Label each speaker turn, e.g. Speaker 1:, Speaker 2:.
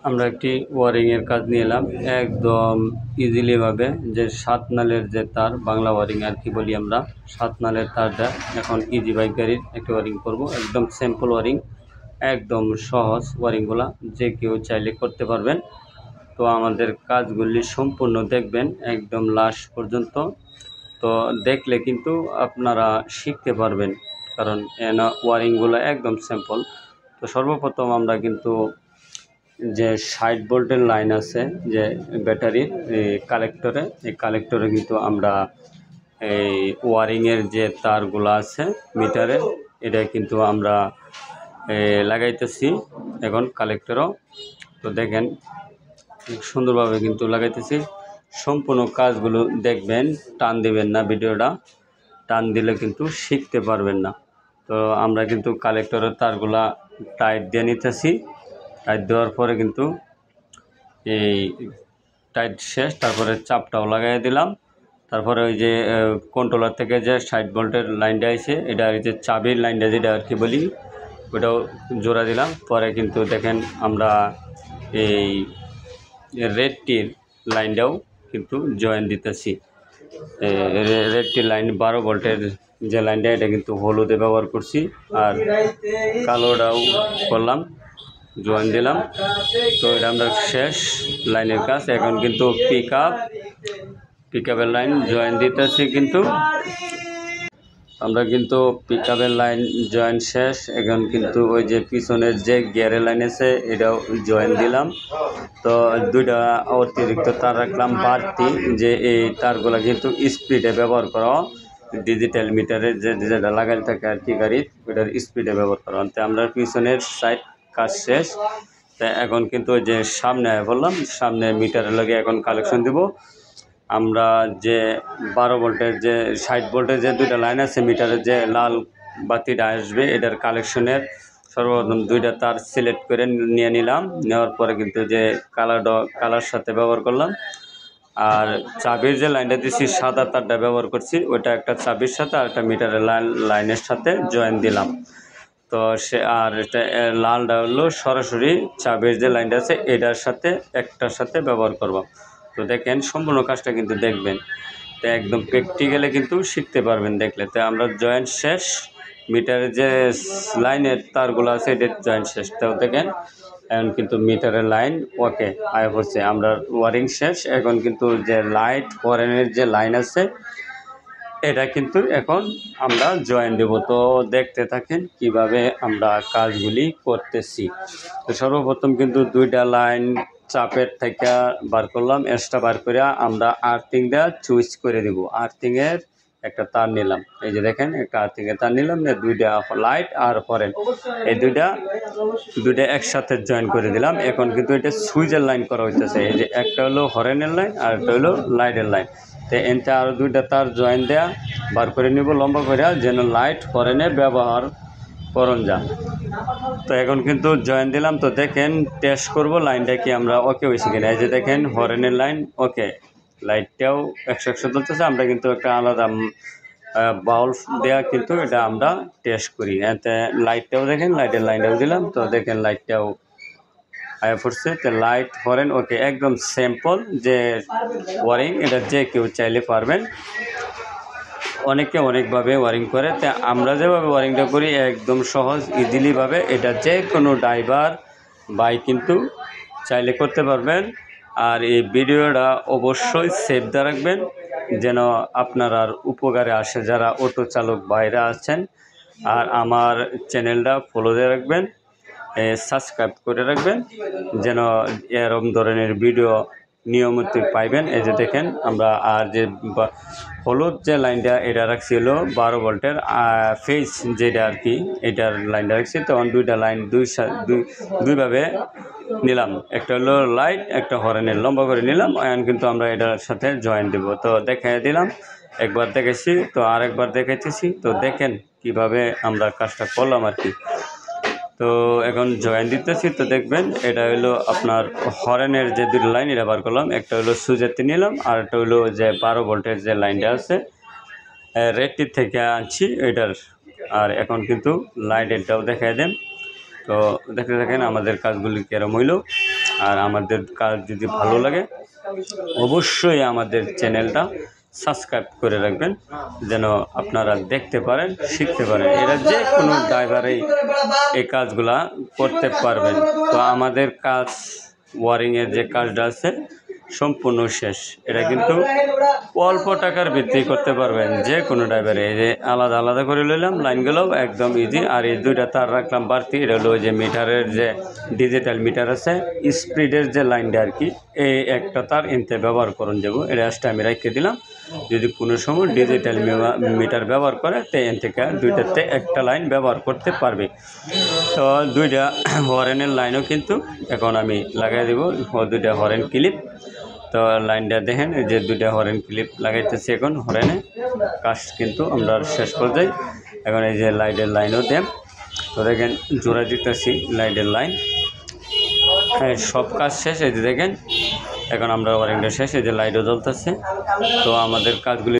Speaker 1: আমরা একটি ওয়ারিং এর কাজ নিয়ে এলাম একদম ইজিলি ভাবে, যে 7 নালের যে তার, বাংলা ওয়ারিং আর কি বলি আমরা, 7 নালের তারটা এখন ইজি বাইক গাড়ির একটি ওয়ারিং করব। একদম সিম্পল ওয়ারিং, একদম সহজ ওয়ারিংগুলা যে কেউ চাইলে করতে পারবেন। তো আমাদের কাজগুলি সম্পূর্ণ দেখবেন একদম লাস্ট পর্যন্ত। তো দেখলে কিন্তু আপনারা শিখতে পারবেন, কারণ ওয়ারিংগুলো একদম সিম্পল। তো সর্বপ্রথম আমরা কিন্তু যে 60 ভোল্টের লাইন আছে যে ব্যাটারির কালেক্টরে, এই কালেক্টরে কিন্তু আমরা এই ওয়ারিংয়ের যে তারগুলো আছে মিটারে, এটা কিন্তু আমরা লাগাইতেছি এখন কালেক্টরও। তো দেখেন সুন্দরভাবে কিন্তু লাগাইতেছি। সম্পূর্ণ কাজগুলো দেখবেন, টান দিবেন না, ভিডিওটা টান দিলে কিন্তু শিখতে পারবেন না। তো আমরা কিন্তু কালেক্টরের তারগুলা টাইট দিয়ে নিতেছি। টাইট দেওয়ার পরে কিন্তু এই টাইট শেষ, তারপরে চাপটাও লাগাই দিলাম। তারপরে ওই যে কন্ট্রোলার থেকে যে 60 ভোল্টের লাইনটা আছে, এটা ওই যে চাবির লাইনটা যেটা আর কি বলি, ওটাও জোড়া দিলাম। পরে কিন্তু দেখেন আমরা এই রেডটির লাইনটাও কিন্তু জয়েন দিতেছি। রেডটির লাইন 12 ভোল্টের যে লাইনটা, এটা কিন্তু হলুদে ব্যবহার করছি, আর কালোটাও করলাম, জয়েন দিলাম। তো এটা আমরা শেষ লাইনের কাজ। এখন কিন্তু পিক আপের লাইন জয়েন দিতেছি। কিন্তু আমরা কিন্তু পিক আপের লাইন জয়েন শেষ। এখন কিন্তু ওই যে পিছনের যে গিয়ারের লাইন আছে, এটাও জয়েন দিলাম। তো দুইটা অতিরিক্ত তার রাখলাম বাড়তি, যে এই তারগুলো কিন্তু স্পিডে ব্যবহার করা, ডিজিটাল মিটারের যে যেটা লাগাই থাকে আর কি গাড়ির, ওইটার স্পিডে ব্যবহার করা। তো আমরা পিছনের সাইড কাজ শেষ। তা এখন কিন্তু ওই যে সামনে বললাম, সামনে মিটারের লগে এখন কালেকশন দিব। আমরা যে 12 ভোল্টের যে 60 ভোল্টের যে দুইটা লাইন আছে মিটারের, যে লাল বাতিটা আসবে, এটার কালেকশনের সর্বপ্রথম দুইটা তার সিলেক্ট করে নিয়ে নিলাম। নেওয়ার পরে কিন্তু যে কালার সাথে ব্যবহার করলাম। আর চাবির যে লাইনটা দিচ্ছি, সাদা তারটা ব্যবহার করছি, ওইটা একটা চাবির সাথে আর একটা মিটারের লাইনের সাথে জয়েন দিলাম। তো সে আর এটা লালটা হলো সরাসরি চাবির যে লাইনটা আছে এটার সাথে একটার সাথে ব্যবহার করব। তো দেখেন সম্পূর্ণ কাজটা কিন্তু দেখবেন, তো একদম প্র্যাকটিক্যালে কিন্তু শিখতে পারবেন দেখলে। তো আমরা জয়েন্ট শেষ, মিটারের যে লাইনের তারগুলো আছে এটার জয়েন্ট শেষ। তো দেখেন এখন কিন্তু মিটারের লাইন ওকে আয় হচ্ছে, আমরা ওয়ারিং শেষ। এখন কিন্তু যে লাইট হরেনের যে লাইন আছে, এটা কিন্তু এখন আমরা জয়েন দেব। তো দেখতে থাকেন কিভাবে আমরা কাজগুলি করতেছি। তো সর্বপ্রথম কিন্তু দুইটা লাইন চাপের থেকে বার করলাম, এক্সট্রা বার করে আমরা আর্থিংটা চুজ করে দিব। আর্থিংয়ের একটা তার নিলাম, এই যে দেখেন একটা আর্থিংয়ের তার নিলাম, দুইটা লাইট আর হরেন, এই দুইটা একসাথে জয়েন করে দিলাম। এখন কিন্তু এটা সুইচের লাইন করা হইতেছে, এই যে একটা হলো হরেনের লাইন আর একটা হলো লাইটের লাইন। তো এনতে আরও দুইটা তার জয়েন দেয়া বার করে নিব লম্বা করে, যেন লাইট হরেনে ব্যবহার করন যা। তো এখন কিন্তু জয়েন দিলাম। তো দেখেন টেস্ট করব লাইনটা কি আমরা ওকে হয়েছে কিনা। এই যে দেখেন হরেনের লাইন ওকে, লাইটটাও 100 চলতেছে। আমরা কিন্তু একটা আলাদা বাল্ব দেওয়া কিন্তু এটা আমরা টেস্ট করি। এতে লাইটটাও দেখেন, লাইটের লাইনটাও দিলাম। তো দেখেন লাইটটাও আয়া পড়ছে। তো লাইট হরেন ওকে, একদম সিম্পল যে ওয়ারিং, এটা যে কেউ চাইলে পারবেন। অনেকে অনেকভাবে ওয়ারিং করে, তা আমরা যেভাবে ওয়ারিংটা করি একদম সহজ ইজিলিভাবে, এটা যে কোনো ড্রাইভার বাই কিন্তু চাইলে করতে পারবেন। আর এই ভিডিওটা অবশ্যই সেভ দিয়ে রাখবেন, যেন আপনার আর উপকারে আসে যারা অটো চালক ভাইরা আছেন। আর আমার চ্যানেলটা ফলো দিয়ে রাখবেন, সাবস্ক্রাইব করে রাখবেন, যেন এরকম ধরনের ভিডিও নিয়মিত পাইবেন। এই যে দেখেন আমরা আর যে হলুদ যে লাইনটা এটা রাখছি হলো 12 ভোল্টের ফেজ যেটা আর কি, এটার লাইনটা রাখছি। তখন দুইটা লাইন দুইভাবে নিলাম, একটা হলো লাইট একটা হরেনের লম্বা করে নিলাম। এখন কিন্তু আমরা এটার সাথে জয়েন দেব। তো দেখাই দিলাম, একবার দেখেছি, তো আরেকবার দেখাইতেছি। তো দেখেন কিভাবে আমরা কাজটা করলাম আর কি। তো এখন জয়েন দিতেছি। তো দেখবেন এটা হলো আপনার হরেনের যে দুটো লাইন এটা বার করলাম, একটা হলো সুজেতে নিলাম আর একটা হলো যে 12 ভোল্টের যে লাইনটা আছে রেডটির থেকে আনছি এটার। আর এখন কিন্তু লাইটেরটাও দেখাই দেন। তো দেখতে দেখেন আমাদের কাজগুলি কেরম হইল। আর আমাদের কাজ যদি ভালো লাগে অবশ্যই আমাদের চ্যানেলটা সাবস্ক্রাইব করে রাখবেন, যেন আপনারা দেখতে পারেন, শিখতে পারেন। এরা যে কোনো ড্রাইভারেই এই কাজগুলা করতে পারবেন। তো আমাদের কাজ ওয়ারিংয়ের যে কাজটা আছে সম্পূর্ণ শেষ। এটা কিন্তু অল্প টাকার ভিত্তি করতে পারবেন যে কোনো ড্রাইভারে। এই যে আলাদা আলাদা করে লইলাম লাইনগুলো একদম ইজি। আর এই দুইটা তার রাখলাম বাড়তি, এটা হলো ওই যে মিটারের যে ডিজিটাল মিটার আছে স্পিডের যে লাইনটা আর কি, এই একটা তার এনতে ব্যবহার করুন যাবো। এটা আসটা আমি রেখে দিলাম, যদি কোনো সময় ডিজিটাল মিটার ব্যবহার করে তো এন থেকে দুইটাতে একটা লাইন ব্যবহার করতে পারবে। তো দুইটা হরেনের লাইনও কিন্তু এখন আমি লাগাই দেবো, দুইটা হরেন ক্লিপ। তো লাইনটা দেখেন যে দুইটা হরেন ক্লিপ লাগাইতেছি এখন হরেনে। কাজ কিন্তু আমরা শেষ করে যাই। এখন এই যে লাইটের লাইনও দেন, তো দেখেন জোড়া দিতেছি লাইটের লাইন। হ্যাঁ, সব কাজ শেষ। এই যে দেখেন এখন আমরা ওয়ারিংটা শেষ, এই যে লাইটও জ্বলতেছে। তো আমাদের কাজগুলি